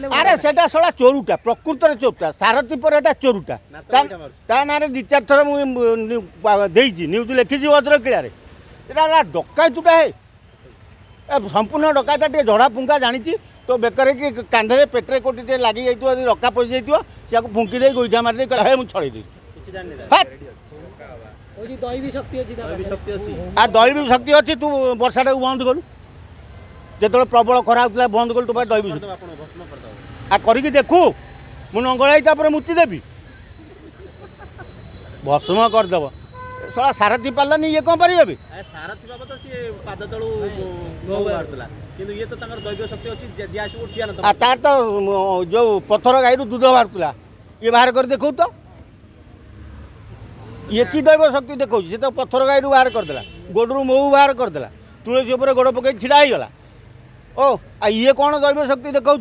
अरे सेटा सला चोरुटा प्रकृत रे चोरुटा सारथी पर एटा चोरुटा ता ना रे दि चार थर मु देइची न्यूज लिखिची भद्र किला रे एटा डकायतुटा हे संपूर्ण डकायता टे झड़ा फुंका जानी तो बेकर कि कांधे पेट्रे कोटी टे लगी जाइतो रका पड़ जाइतो से फुंकी दे गोइठा मार दे कहला हे मु छड़े दे दैवी शक्ति आ दैवी शक्ति अच्छी तू वर्षा बंद कलु जो प्रबल खरा होता बंद कलु तू दैवी शक्ति आ करी देखू मु नंगल मुति देवी भस्म करदेव सला सारथी पार्लानी ये कौन पारे सारथी बाबा तो सी पाद तळु बाहरला किंतु ये तो तंगर दैव शक्ति अछि जे आसी उठिया न आ तार तो जो पत्थर गाईरु दूध बाहरला ये बाहर कर देखौ तो ये कि दैव शक्ति देखौ से तो पत्थर गाईरु बाहर करदेला गोडरू मऊ बाहर करदेला तुलसी ऊपर गोड़ पकई छिड़ा ही गला ओ आ ये कौन दैव शक्ति देखौ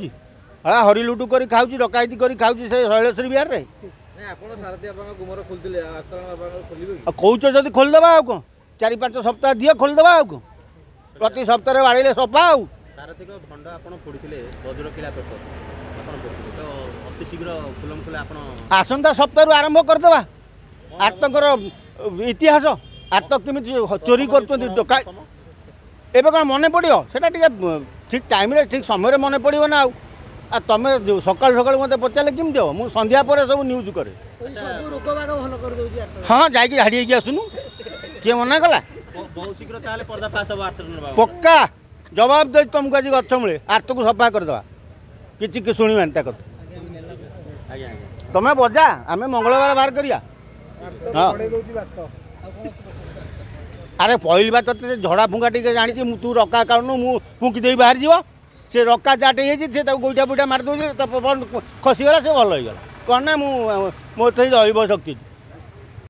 हाँ हरी लुटू कर खाऊँ डकायती कर खाऊँ से शैलेश्वरी बिहार रे कौच जदि खोलदेवा आ कौन 4-5 सप्ताह दिए खोलदेवा आ कौन प्रति सप्ताह बाड़े सफा आसंता सप्ताह आरंभ करदेवा आर्तकर इतिहास आर्त केमी चोरी कर एवं कौन मन पड़ो से ठीक टाइम ठीक समय मन पड़ो ना आ तुम सकाल सकाल मत पचारे केमती हम मुझे संध्या पर सब न्यूज करे हाँ जाकि झाड़ी आसुनु किए मना कला पक्का जवाब दे तुमको आज गछ मूले आर्त को सफा करदे कि शुणवानी कथा तुम्हें बजा आम मंगलवार बाहर करिया हाँ अरे पहली बात तो झड़ा फुंका टे जानी तू रका कारणु मु फुंकी दे बाहर जीव से रका चाटे से गोईठा पुईठा मारिदे खसीगला से भल हो गला कौन ना मो दैव शक्ति